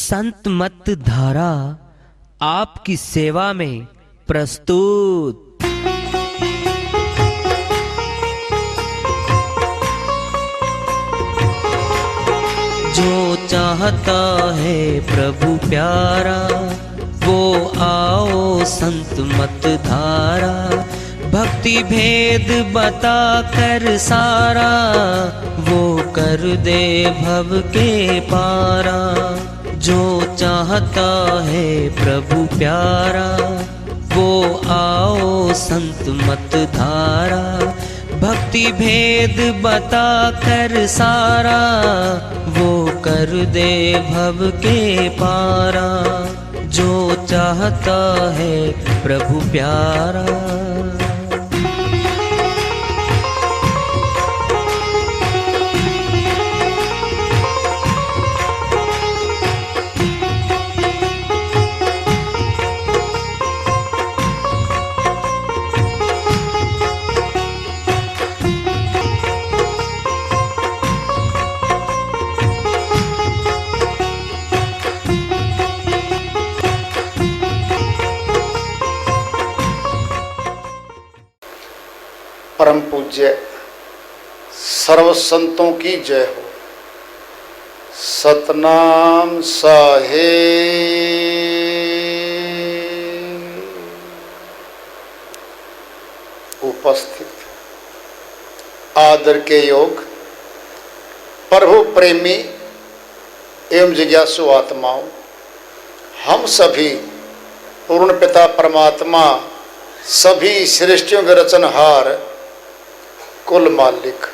संत मत धारा आपकी सेवा में प्रस्तुत। जो चाहता है प्रभु प्यारा वो आओ संत मत धारा। भक्ति भेद बता कर सारा वो कर दे भव के पारा। जो चाहता है प्रभु प्यारा वो आओ संत मत धारा। भक्ति भेद बता कर सारा वो कर दे भव के पारा। जो चाहता है प्रभु प्यारा। परम पूज्य सर्व संतों की जय हो। सतनाम साहेब। उपस्थित आदर के योग प्रभु प्रेमी एवं जिज्ञासु आत्माओं, हम सभी पूर्ण पिता परमात्मा सभी सृष्टियों के रचनहार कुल मालिक,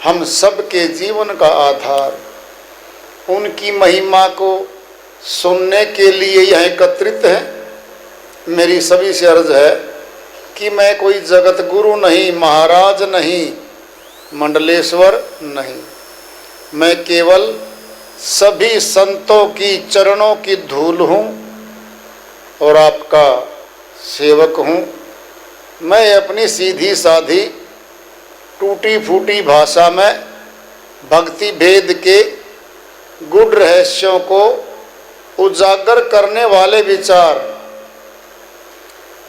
हम सब के जीवन का आधार, उनकी महिमा को सुनने के लिए यह एकत्रित है। मेरी सभी से अर्ज है कि मैं कोई जगत गुरु नहीं, महाराज नहीं, मंडलेश्वर नहीं, मैं केवल सभी संतों की चरणों की धूल हूँ और आपका सेवक हूँ। मैं अपनी सीधी साधी टूटी फूटी भाषा में भक्ति भेद के गूढ़ रहस्यों को उजागर करने वाले विचार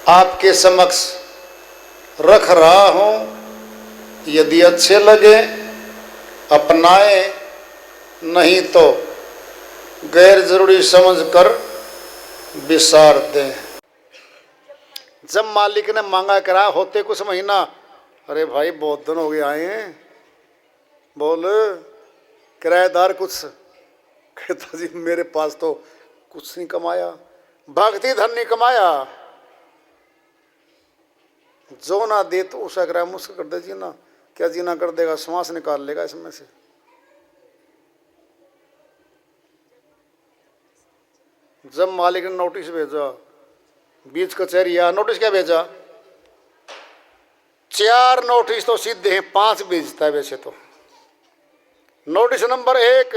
आपके समक्ष रख रहा हूँ। यदि अच्छे लगे अपनाएं, नहीं तो गैर जरूरी समझकर विसार दें। जब मालिक ने मांगा करा होते कुछ महीना, अरे भाई बहुत दिन हो गए आए हैं, बोल किराएदार कुछ। कहता जी मेरे पास तो कुछ नहीं कमाया, भक्ति धन नहीं कमाया। जो ना दे तो उसे अगर मुझसे कर दे जी ना, क्या जीना कर देगा, श्वास निकाल लेगा इसमें से। जब मालिक ने नोटिस भेजा, बीच कचहरी या नोटिस क्या भेजा, 4 नोटिस तो सीधे हैं, 5 भेजता है वैसे तो। नोटिस नंबर 1,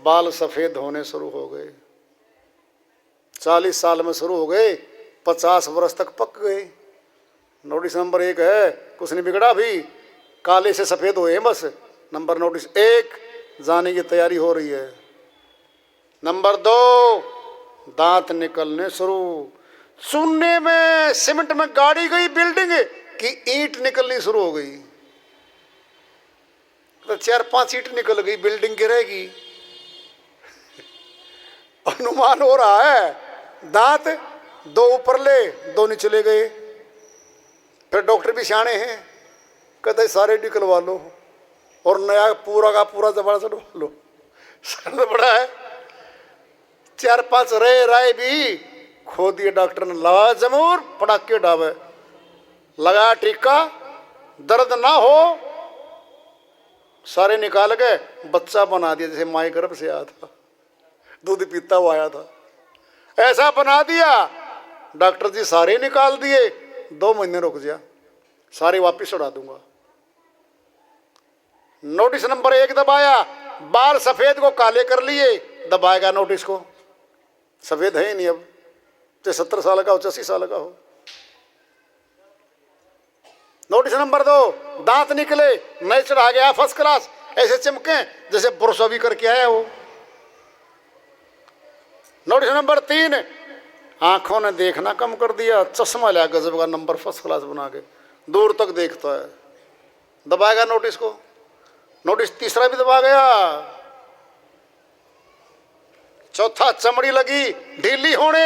बाल सफेद होने शुरू हो गए, 40 साल में शुरू हो गए, 50 वर्ष तक पक गए। नोटिस नंबर 1 है, कुछ नहीं बिगड़ा, भी काले से सफेद हुए हैं बस। नंबर नोटिस 1, जाने की तैयारी हो रही है। नंबर 2, दांत निकलने शुरू। सुनने में सीमेंट में गाड़ी गई बिल्डिंग की ईंट निकलनी शुरू हो गई, तो 4-5 ईंट निकल गई, बिल्डिंग गिरेगी। अनुमान हो रहा है, दांत 2 ऊपर ले 2 निचले गए। फिर डॉक्टर भी सियाने हैं, कहते सारे निकलवा लो और नया पूरा का पूरा जबड़ा चढ़वा लो। सर बड़ा है, 4-5 रहे राय भी खो दिए डॉक्टर ने। लगा जमूर पटाखे डावे, लगा टीका, दर्द ना हो, सारे निकाल के बच्चा बना दिया, जैसे माई गर्भ से आया था, दूध पीता हुआ आया था, ऐसा बना दिया। डॉक्टर जी सारे निकाल दिए, 2 महीने रुक जा, सारे वापिस उड़ा दूंगा। नोटिस नंबर 1 दबाया, बाल सफेद को काले कर लिए, दबाएगा नोटिस को, सफेद है ही नहीं अब, चाहे 70 साल का हो, 80 साल का हो। नोटिस नंबर 2, दांत निकले, नए चढ़ा गया फर्स्ट क्लास, ऐसे चमके जैसे ब्रश भी करके आया वो। नोटिस नंबर 3, आंखों ने देखना कम कर दिया, चश्मा लिया गजब का नंबर फर्स्ट क्लास बना के, दूर तक देखता है। दबाएगा नोटिस को, नोटिस तीसरा भी दबा गया। चौथा, चमड़ी लगी ढीली होने,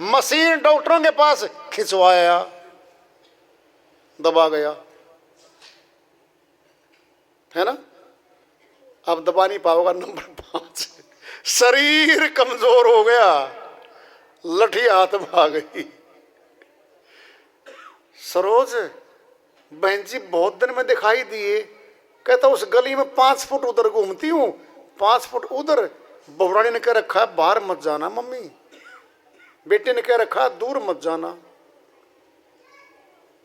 मशीन डॉक्टरों के पास खिंचवाया, दबा गया, है ना। अब दबा नहीं पाओगा। नंबर 5, शरीर कमजोर हो गया, लठी हाथ में आ गई। सरोज बहन जी बहुत दिन में दिखाई दिए। कहता उस गली में 5 फुट उधर घूमती हूँ, 5 फुट उधर। बहुरानी ने कह रखा है बाहर मत जाना मम्मी, बेटे ने कह रखा है दूर मत जाना।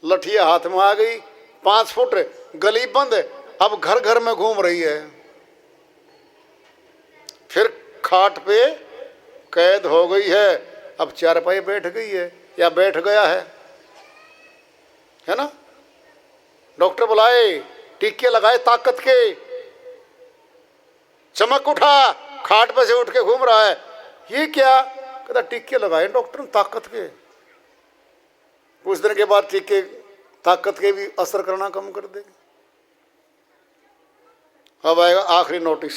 लठिया हाथ में आ गई, 5 फुट, गली बंद, अब घर घर में घूम रही है। फिर खाट पे कैद हो गई है, अब चारपाई बैठ गई है या बैठ गया है ना। डॉक्टर बुलाए, टीके लगाए ताकत के, चमक उठा, खाट पे से उठ के घूम रहा है। ये क्या? कहता टीके लगाए डॉक्टर ने ताकत के। कुछ दिन के बाद टीके ताकत के भी असर करना कम कर देंगे। अब आएगा आखिरी नोटिस,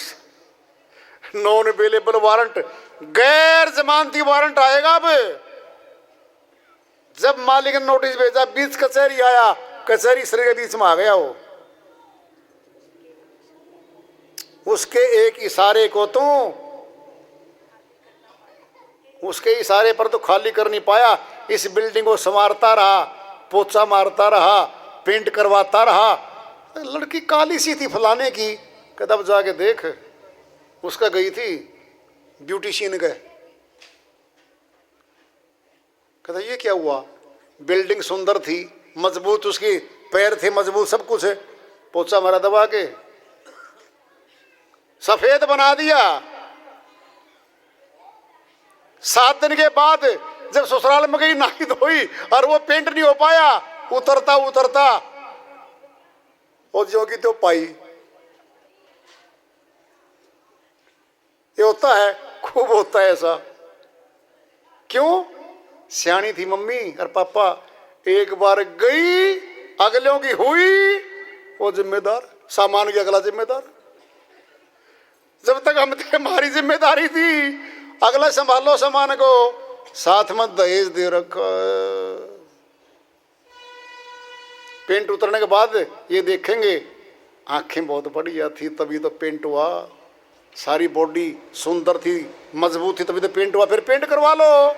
नॉन अवेलेबल वारंट, गैर जमानती वारंट आएगा। अब जब मालिक ने नोटिस भेजा, बीच कचहरी आया, कचहरी शरीर के बीच में आ गया वो। उसके एक इशारे को तो, उसके इशारे पर तो खाली कर नहीं पाया। इस बिल्डिंग को संवारता रहा, पोछा मारता रहा, पेंट करवाता रहा। लड़की काली सी थी फलाने की, कहता अब जाके देख, उसका गई थी ब्यूटिशियन गए। कहता ये क्या हुआ? बिल्डिंग सुंदर थी, मजबूत, उसकी पैर थे मजबूत, सब कुछ है, पोछा मारा दबा के सफेद बना दिया। 7 दिन के बाद जब ससुराल में गई, नहाई धोई, और वो पेंट नहीं हो पाया, उतरता उतरता और जो की तो पाई। ये होता है, खूब होता है ऐसा। क्यों? सियाणी थी मम्मी और पापा, एक बार गई, अगलों की हुई, वो जिम्मेदार, सामान की अगला जिम्मेदार। जब तक हम थे हमारी जिम्मेदारी थी, अगला संभालो सामान को, साथ में दहेज दे रखा। पेंट उतरने के बाद ये देखेंगे आंखें बहुत बढ़िया थी तभी तो पेंट हुआ, सारी बॉडी सुंदर थी, मजबूत थी तभी तो पेंट हुआ, फिर पेंट करवा लो।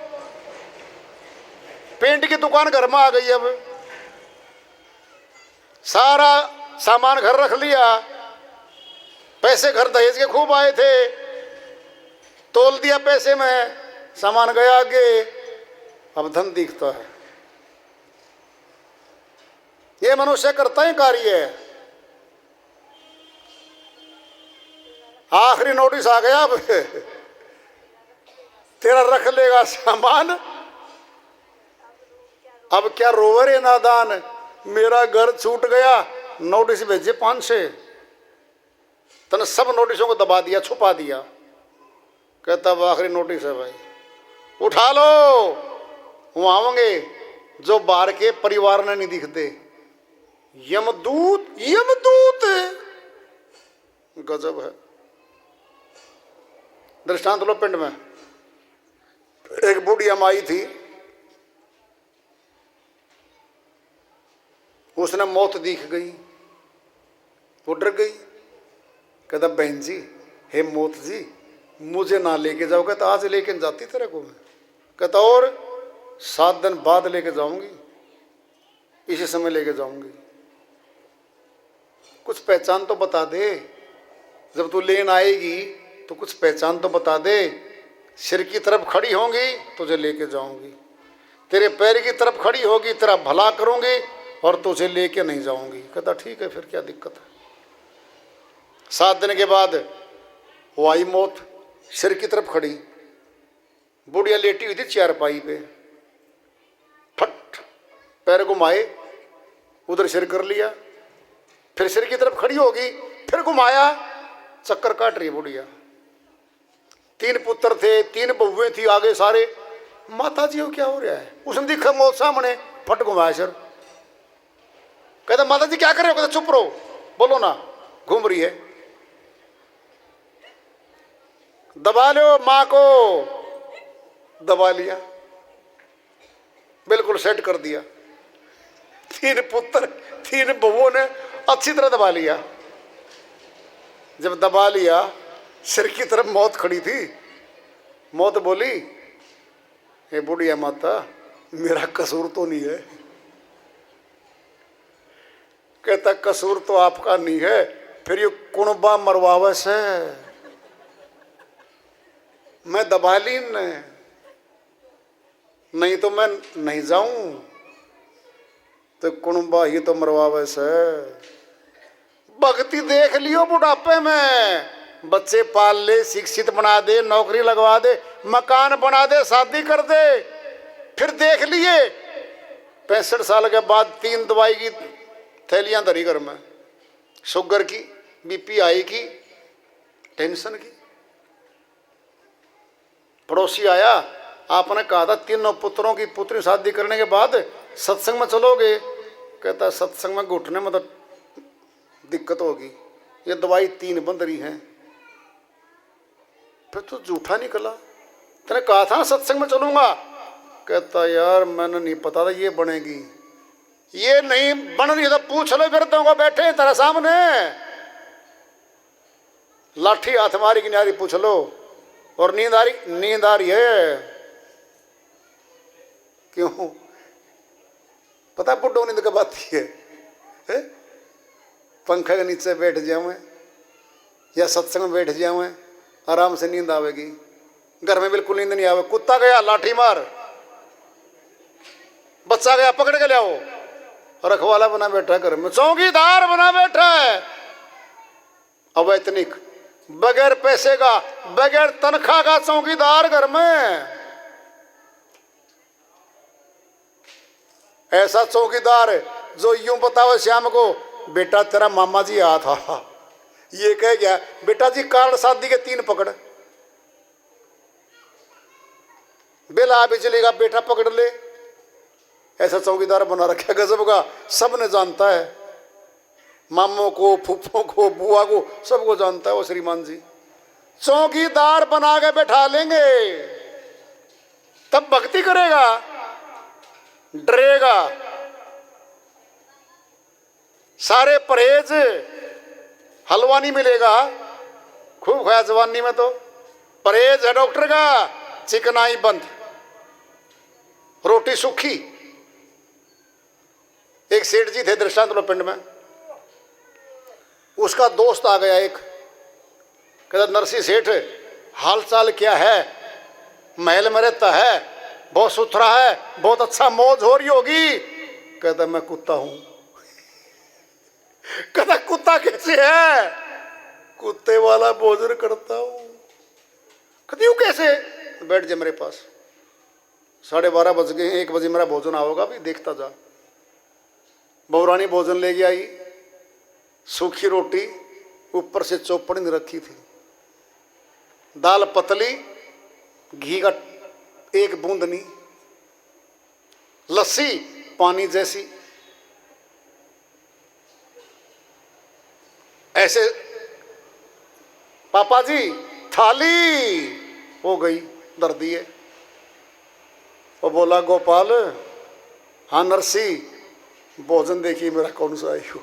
पेंट की दुकान घर में आ गई। अब सारा सामान घर रख लिया, पैसे घर दहेज के खूब आए थे, तोल दिया पैसे में, सामान गया आगे, अब धन दिखता है। ये मनुष्य करता है कार्य। आखिरी नोटिस आ गया, अब तेरा रख लेगा सामान। अब क्या रोवर है नादान, मेरा घर छूट गया, नोटिस भेजे 5-6, तने सब नोटिसों को दबा दिया, छुपा दिया। कहता अब आखिरी नोटिस है भाई, उठा लो। वहां आवेंगे जो बाहर के परिवार ने नहीं दिखते, यमदूत, यमदूत गजब है। दृष्टांत लो, पिंड में एक बूढ़ी अमाई थी, उसने मौत दिख गई, वो डर गई। कहता बहन जी, हे मौत जी, मुझे ना लेके जाओ। कहता आज लेके जाती तेरे को मैं। कहता और 7 दिन बाद लेके जाऊंगी, इसी समय लेके जाऊंगी। कुछ पहचान तो बता दे, जब तू लेन आएगी तो कुछ पहचान तो बता दे। सिर की तरफ खड़ी होंगी तुझे लेके जाऊंगी, तेरे पैर की तरफ खड़ी होगी तेरा भला करूंगी और तुझे लेके नहीं जाऊंगी। कहता ठीक है, फिर क्या दिक्कत है। 7 दिन के बाद वो आई मौत, सिर की तरफ खड़ी, बुढ़िया लेटी हुई थी चारपाई पे, फट पैर घुमाए, उधर सिर कर लिया, फिर सिर की तरफ खड़ी होगी, फिर घुमाया, चक्कर काट रही बुढ़िया। 3 पुत्र थे, 3 बहुएं थी आगे सारे। माता जी को क्या हो रहा है? उसने देखा मौत सामने, फट घुमाया सर। कहता माता जी क्या कर रहे हो? कहता चुप रहो, बोलो ना, घूम रही है। दबा लो मां को, दबा लिया, बिल्कुल सेट कर दिया। 3 पुत्र 3 बहुओं ने अच्छी तरह दबा लिया। जब दबा लिया, सिर की तरफ मौत खड़ी थी। मौत बोली, ये बुढ़िया माता, मेरा कसूर तो नहीं है। कहता कसूर तो आपका नहीं है, फिर ये कुणबा मरवावे से मैं दबा ली ने, नहीं तो मैं नहीं जाऊं, तो कुणबा ही तो मरवावे से। भक्ति देख लियो बुढ़ापे में, बच्चे पाल ले, शिक्षित बना दे, नौकरी लगवा दे, मकान बना दे, शादी कर दे, फिर देख लिए 65 साल के बाद 3 दवाई की थैलियां धरी घर में, शुगर की, बीपीआई की, टेंशन की। पड़ोसी आया, आपने कहा था 3 पुत्रों की पुत्री शादी करने के बाद सत्संग में चलोगे। कहता सत्संग में घुटने में तो दिक्कत होगी, ये दवाई 3 बंद रही हैं। फिर तो झूठा निकला, तेने कहा था ना सत्संग में चलूंगा। कहता यार मैंने नहीं पता था ये बनेगी, ये नहीं बन रही तो पूछ लो फिरतों को बैठे तेरे सामने, लाठी हाथ मारी की नारी पूछ लो। और नींद आ रही है। क्यों? पता बुड्ढो नींद कब आती है? पंखे के नीचे बैठ जाऊं या सत्संग में बैठ जाऊं, आराम से नींद आवेगी। घर में बिल्कुल नींद नहीं आवे। कुत्ता गया लाठी मार, बच्चा गया पकड़ के ले आओ, रखवाला बना बैठा है घर में, चौकीदार बना बैठा है, अवैतनिक, बगैर पैसे का, बगैर तनख्वाह का चौकीदार घर में। ऐसा चौकीदार जो यूं बतावे श्याम को, बेटा तेरा मामा जी आया था, ये कह गया बेटा जी कार्ड शादी के 3 पकड़, बिल आ बिजली का बेटा पकड़ ले। ऐसा चौकीदार बना रखा गजब का, सब ने जानता है, मामों को, फूफों को, बुआ को, सबको जानता है वो श्रीमान जी। चौकीदार बना के बैठा लेंगे, तब भक्ति करेगा, डरेगा। सारे परहेज, हलवा नहीं मिलेगा, खूब खाया जवानी में तो। परहेज है डॉक्टर का, चिकनाई बंद, रोटी सूखी। एक सेठ जी थे दृष्टांत पिंड में, उसका दोस्त आ गया एक, कहता नरसी सेठ हाल चाल क्या है? महल में रहता है, बहुत सुथरा है, बहुत अच्छा मौज हो रही होगी। कहता मैं कुत्ता हूं। कहता कुत्ता कैसे है? कुत्ते वाला भोजन करता हूं। कहती हूं कैसे? बैठ जा मेरे पास, 12:30 बज गए, 1 बजे मेरा भोजन आओगा, भी देखता जा। बहुरानी भोजन लेके आई, सूखी रोटी, ऊपर से चौपड़ी रखी थी, दाल पतली, घी का 1 बूंद नहीं, लस्सी पानी जैसी। ऐसे पापा जी थाली हो गई, धर दिए। वो बोला गोपाल, हाँ नरसी, भोजन देखिए मेरा कौन सा आई हो।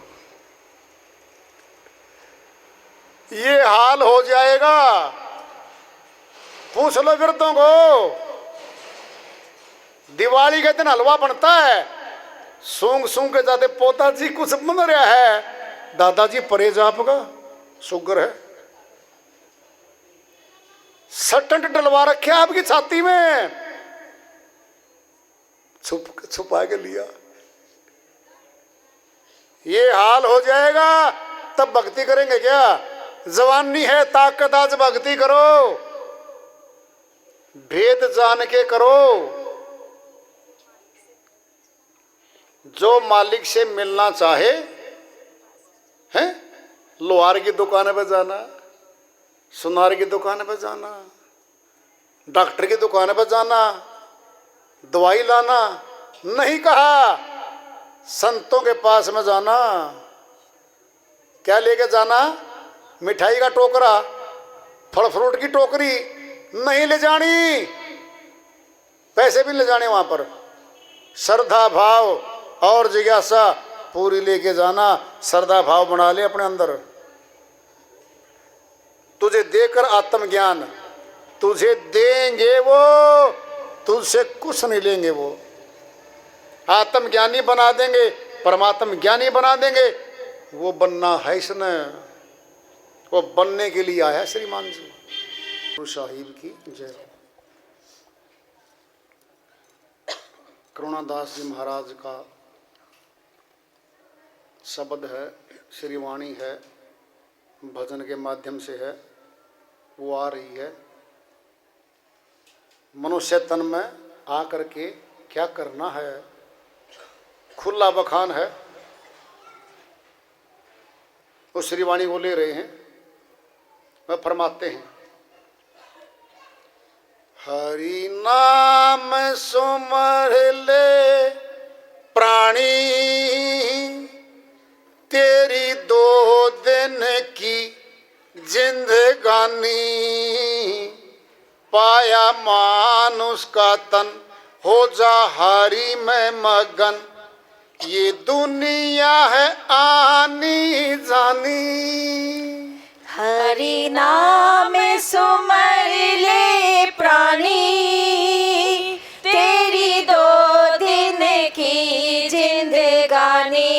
ये हाल हो जाएगा, पूछ लो वृद्धों को। दिवाली के दिन हलवा बनता है, सूंघ सूंघ के जाते पोता जी कुछ बन रहा है, दादाजी परहेज आपका, शुगर है। सटंट डलवा रखे आपकी छाती में, छुपा के लिया। ये हाल हो जाएगा, तब भक्ति करेंगे क्या? जवानी है, ताकत, आज भक्ति करो, भेद जान के करो। जो मालिक से मिलना चाहे हैं, लोहार की दुकान पे जाना, सुनार की दुकान पे जाना, डॉक्टर की दुकान पर जाना, दवाई लाना नहीं कहा, संतों के पास में जाना। क्या लेके जाना? मिठाई का टोकरा, फल फ्रूट की टोकरी नहीं ले जानी, पैसे भी ले जाने वहां पर। श्रद्धा भाव और जिज्ञासा पूरी लेके जाना। श्रद्धा भाव बना ले अपने अंदर। तुझे देकर आत्मज्ञान तुझे देंगे वो, तुझसे कुछ नहीं लेंगे वो। आत्मज्ञानी बना देंगे, परमात्म ज्ञानी बना देंगे। वो बनना है इसने, वो बनने के लिए आया श्रीमान जी। गुरु साहिब की जय। करुणादास जी महाराज का शब्द है, श्रीवाणी है, भजन के माध्यम से है, वो आ रही है। मनुष्य तन में आकर के क्या करना है, खुला बखान है। वो श्रीवाणी को ले रहे हैं, वह फरमाते हैं, हरि नाम सुमर ले प्राणी, तेरी 2 दिन की जिंदगानी, पाया मानुष का तन हो जा हरि में मगन, ये दुनिया है आनी जानी। हरि नाम सुमर ले प्राणी, तेरी 2 दिन की जिंदगानी,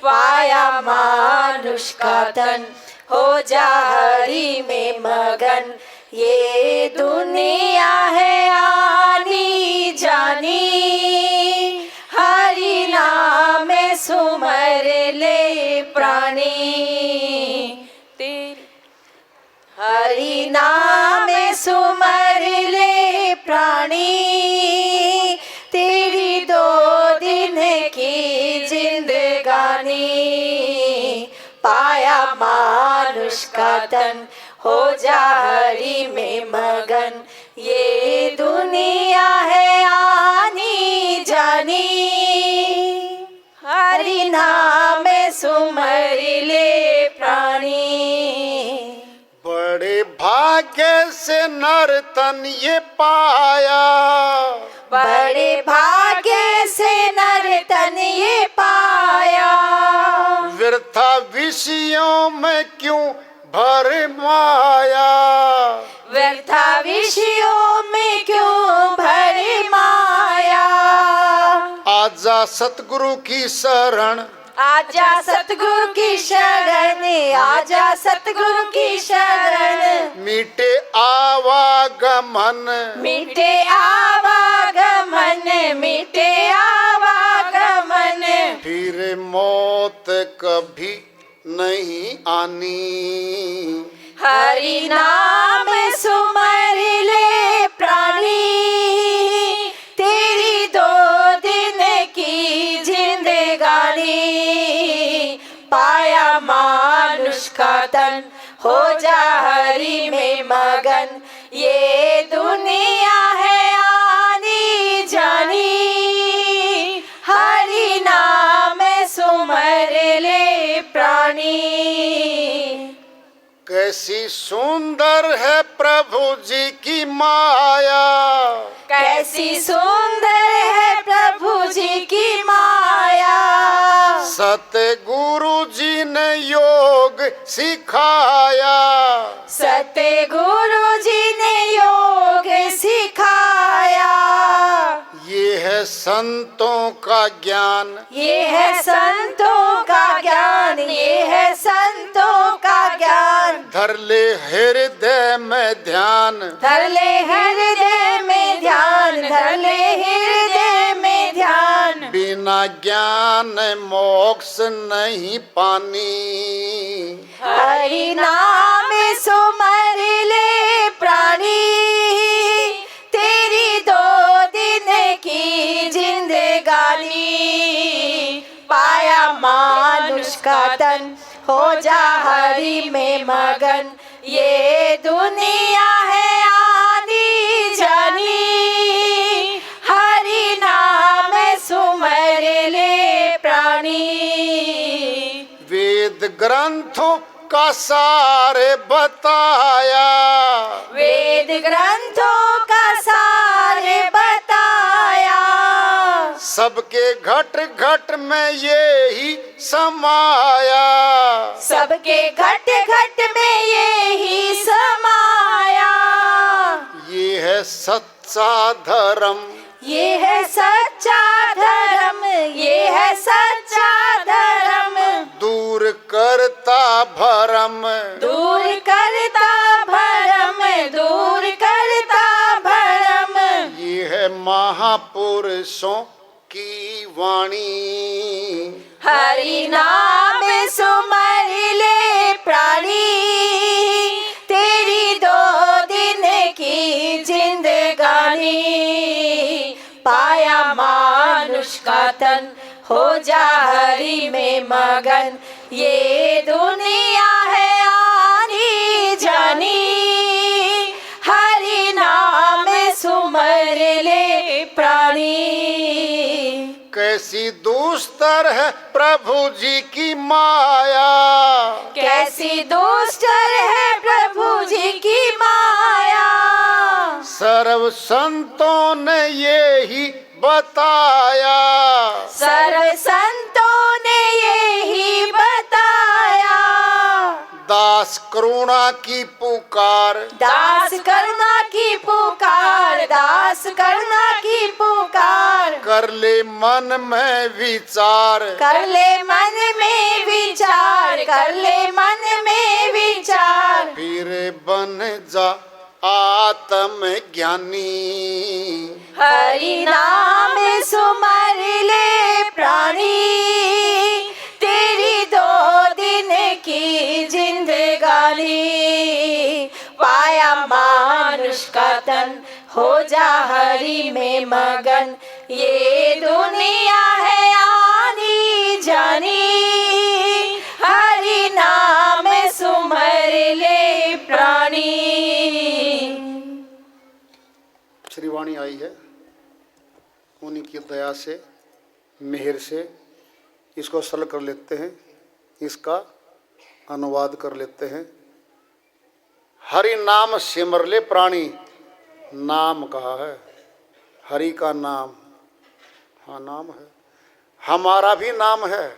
पाया मानुष का तन हो जा हरि में मगन, ये दुनिया है आनी जानी। हरि नाम सुमर ले प्राणी, हरि नाम सुमर ले प्राणी, तेरी 2 दिन की जिंदगानी, पाया मानुष का तन हो जा हरि में मगन, ये दुनिया है आनी जानी। हरि नाम सुमर ले प्राणी, बड़े भाग्य से नर तन ये पाया, बड़े भाग्य से नर तन ये पाया, व्यर्था विषयों में क्यों भर माया, व्यर्था विषयों में क्यों भरी माया। आजा सतगुरु की शरण, आजा सतगुरु की शरण, आजा सतगुरु की शरण, मीटे आवागमन, मिटे आवागमन, मिटे आवागमन, फिर मौत कभी नहीं आनी। हरि नाम सुमर ले प्राणी, तेरी 2 दिन की जिंदगानी, पाया मानुष का तन हो जा हरि में मगन, ये दुनिया है आनी जानी। हरि नाम सुमर ले प्राणी, कैसी सुंदर है प्रभु जी की माया, कैसी सुंदर है प्रभु जी की माया, सतगुरु जी ने योग सिखाया, सतगुरु जी ने योग सिखाया, ये है संतों का ज्ञान, ये है संतों का ज्ञान, ये है संतों का ज्ञान, धर ले हृदय में ध्यान, धर ले हृदय में ध्यान, धर ले हृदय में ध्यान, बिना ज्ञान मोक्ष नहीं पानी। हरि नाम सुमर ले प्राणी, तेरी 2 दिन की जिंदगानी, पाया मानुष का तन हो जा हरि में मगन, ये दुनिया है ग्रंथों का सारे बताया, वेद ग्रंथों का सारे बताया, सबके घट घट में ये ही समाया, सबके घट घट में ये ही समाया। ये है सच्चा धर्म, ये है सच्चा धर्म, ये है सच्चा धर्म, दूर करता भरम, दूर करता भरम, दूर करता भरम। ये है महापुरुषों की वाणी, हरि नाम सुमर ले प्राणी, तेरी 2 दिन की जिंदगानी, पाया मानुष का तन, हो जा हरि में मगन, ये दुनिया है आनी जानी, हरि नाम सुमर ले प्राणी। कैसी दुस्तर है प्रभु जी की माया, कैसी दुस्तर है प्रभु जी की माया, सर्व संतों ने ये ही बताया, सर्व संतों ने ये ही बताया। दास करुणा की पुकार, दास करुणा की पुकार, दास करुणा की पुकार, कर ले मन में विचार, कर ले मन में विचार, कर ले मन में विचार, फिर बन जा आत्म ज्ञानी, हरि नाम सुमर ले प्राणी, तेरी 2 दिन की जिंदगानी, पाया मानुष का तन, हो जा हरि में मगन, ये दुनिया है आनी जानी, हरि नाम सुमर ले प्राणी। श्रीवाणी आई है, उन्हीं की दया से, मेहर से इसको सरल कर लेते हैं, इसका अनुवाद कर लेते हैं। हरि नाम सिमर ले प्राणी, नाम कहा है, हरि का नाम, हाँ नाम है, हमारा भी नाम है,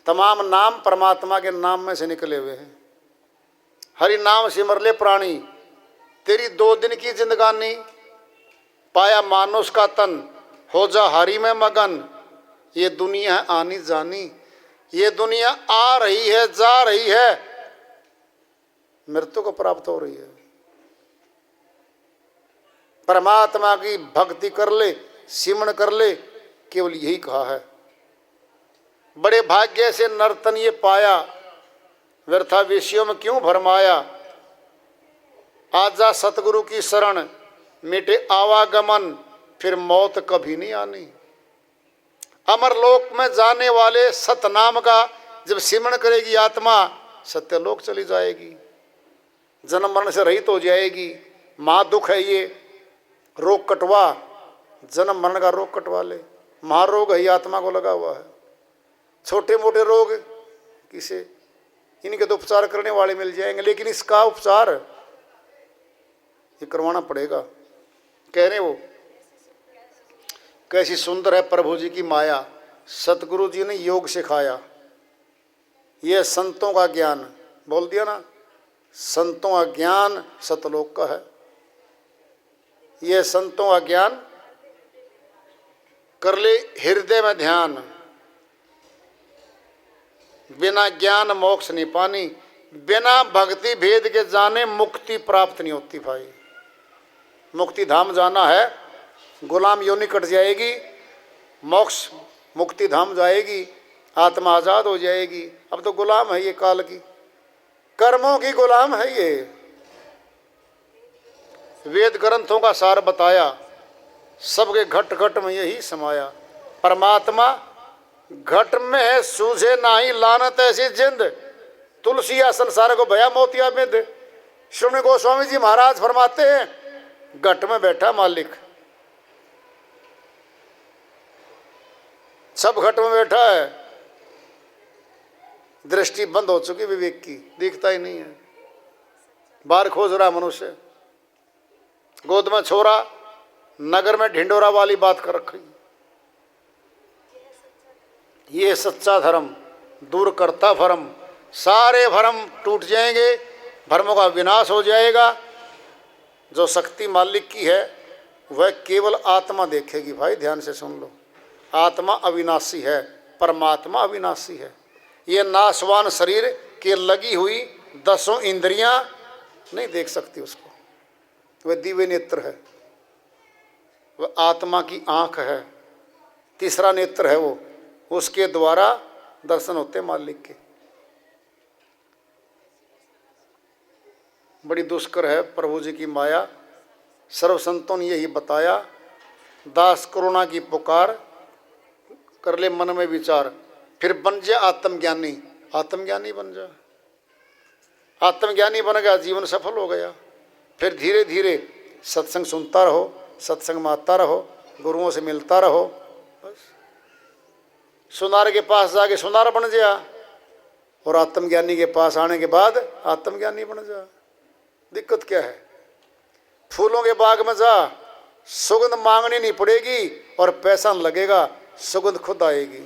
तमाम नाम परमात्मा के नाम में से निकले हुए हैं। हरि नाम सिमर ले प्राणी, तेरी 2 दिन की जिंदगानी, पाया मानुष का तन, हो जा हरि में मगन, ये दुनिया है आनी जानी, ये दुनिया आ रही है जा रही है, मृत्यु को प्राप्त हो रही है। परमात्मा की भक्ति कर ले, सिमरण कर ले, केवल यही कहा है। बड़े भाग्य से नर्तन ये पाया, व्यर्था विषयों में क्यों भरमाया, आजा सतगुरु की शरण, मिटे आवागमन, फिर मौत कभी नहीं आनी। अमर लोक में जाने वाले सतनाम का जब सिमरण करेगी आत्मा, सत्यलोक चली जाएगी, जन्म मरण से रहित हो जाएगी। महा दुख है ये, रोग कटवा, जन्म मरण का रोग कटवा ले, महारोग है ये आत्मा को लगा हुआ है। छोटे मोटे रोग किसे, इनके तो उपचार करने वाले मिल जाएंगे, लेकिन इसका उपचार ये करवाना पड़ेगा। कह रहे वो कैसी सुंदर है प्रभु जी की माया, सतगुरु जी ने योग सिखाया, ये संतों का ज्ञान, बोल दिया ना, संतों का ज्ञान सतलोक का है। ये संतों का ज्ञान कर ले हृदय में ध्यान, बिना ज्ञान मोक्ष नहीं पानी, बिना भक्ति भेद के जाने मुक्ति प्राप्त नहीं होती भाई। मुक्ति धाम जाना है, गुलाम योनि कट जाएगी, मोक्ष मुक्ति धाम जाएगी, आत्मा आजाद हो जाएगी। अब तो गुलाम है ये, काल की कर्मों की गुलाम है ये। वेद ग्रंथों का सार बताया, सबके घट घट में यही समाया। परमात्मा घट में है, सूझे नाही लानत ऐसी जिंद, तुलसी या संसार को भया मोतिया बिंद। श्री गोस्वामी जी महाराज फरमाते हैं, घट में बैठा मालिक, सब घट में बैठा है, दृष्टि बंद हो चुकी विवेक की, दिखता ही नहीं है। बाहर खोज रहा मनुष्य, गोद में छोरा, नगर में ढिंडोरा वाली बात कर रखी। ये सच्चा धर्म दूर करता भरम, सारे भरम टूट जाएंगे, भरमों का विनाश हो जाएगा। जो शक्ति मालिक की है वह केवल आत्मा देखेगी। भाई ध्यान से सुन लो, आत्मा अविनाशी है, परमात्मा अविनाशी है। ये नाशवान शरीर के लगी हुई 10 इंद्रियां नहीं देख सकती उसको। वह दिव्य नेत्र है, वह आत्मा की आंख है, तीसरा नेत्र है वो, उसके द्वारा दर्शन होते मालिक के। बड़ी दुष्कर है प्रभु जी की माया। सर्व संतों ने यही बताया, दास करुणा की पुकार, कर ले मन में विचार, फिर बन जा आत्मज्ञानी। आत्मज्ञानी बन जा, आत्मज्ञानी बन गया, जीवन सफल हो गया। फिर धीरे धीरे सत्संग सुनता रहो, सत्संग में आता रहो, गुरुओं से मिलता रहो। बस सुनार के पास जाके सुनार बन जा, और आत्मज्ञानी के पास आने के बाद आत्मज्ञानी बन जा। दिक्कत क्या है? फूलों के बाग में जा, सुगंध मांगनी नहीं पड़ेगी और पैसा न लगेगा, सुगंध खुद आएगी।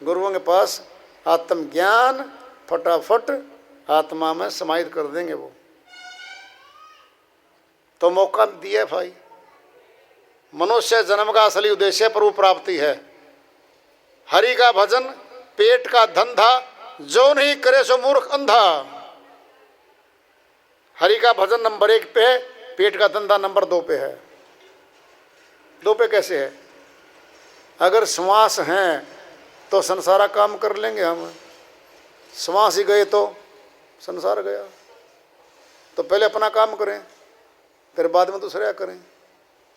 गुरुओं के पास आत्मज्ञान फटाफट आत्मा में समाहित कर देंगे वो। तो मौका दिया भाई। मनुष्य जन्म का असली उद्देश्य प्रभु प्राप्ति है। हरि का भजन पेट का धंधा, जो नहीं करे सो मूर्ख अंधा। हरि का भजन नंबर 1 पे है, पेट का धंधा नंबर 2 पे है। 2 पे कैसे है? अगर श्वास हैं तो संसारा काम कर लेंगे हम, श्वास ही गए तो संसार गया। तो पहले अपना काम करें, फिर बाद में दूसरा करें।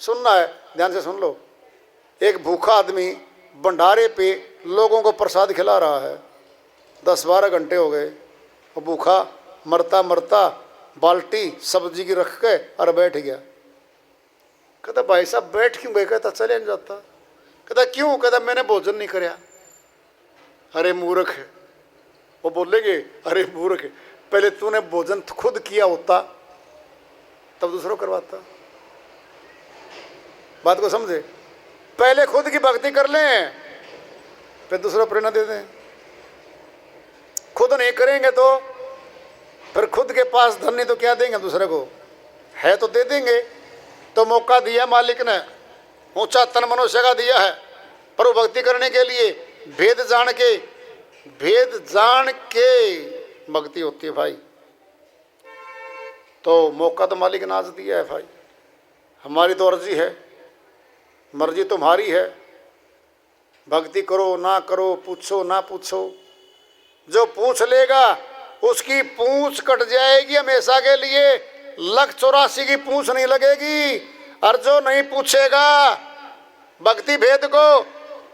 सुनना है, ध्यान से सुन लो। एक भूखा आदमी भंडारे पे लोगों को प्रसाद खिला रहा है, 10-12 घंटे हो गए, वो भूखा मरता मरता बाल्टी सब्जी की रख के और बैठ गया। कहता भाई साहब बैठ क्यों गए? कहता चले नहीं जाता। कहता क्यों? कहता मैंने भोजन नहीं कराया। अरे मूर्ख, वो बोलेंगे अरे मूर्ख, पहले तूने भोजन खुद किया होता तब दूसरों करवाता। बात को समझे? पहले खुद की भक्ति कर लें, फिर दूसरों प्रेरणा दे दें। खुद नहीं करेंगे तो फिर खुद के पास धन नहीं तो क्या देंगे दूसरे को? है तो दे देंगे। तो मौका दिया मालिक ने, ऊंचा तन मनुष्य का दिया है प्रभु भक्ति करने के लिए। भेद जान के भक्ति होती है भाई। तो मौका तो मालिक ने आज दिया है भाई। हमारी तो अर्जी है, मर्जी तुम्हारी है। भक्ति करो ना करो, पूछो ना पूछो, जो पूछ लेगा उसकी पूंछ कट जाएगी हमेशा के लिए। 184 की पूंछ नहीं लगेगी। और जो नहीं पूछेगा भक्ति भेद को,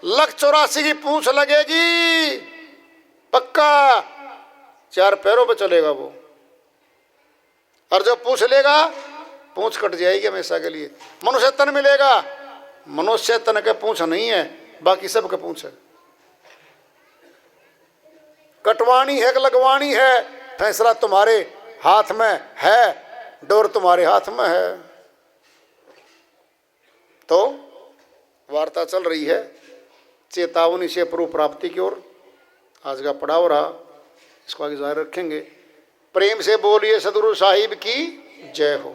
184 की पूंछ लगेगी पक्का। 4 पैरों पे चलेगा वो। और जो पूछ लेगा पूंछ कट जाएगी हमेशा के लिए। मनुष्य तन मिलेगा, मनुष्य तन के पूंछ नहीं है, बाकी सब के पूंछ है। कटवानी है कि लगवानी है, फैसला तुम्हारे हाथ में है, डोर तुम्हारे हाथ में है। तो वार्ता चल रही है चेतावनी से प्रभु प्राप्ति की ओर। आज का पड़ाव रहा, इसको आगे जारी रखेंगे। प्रेम से बोलिए सदगुरु साहिब की जय हो।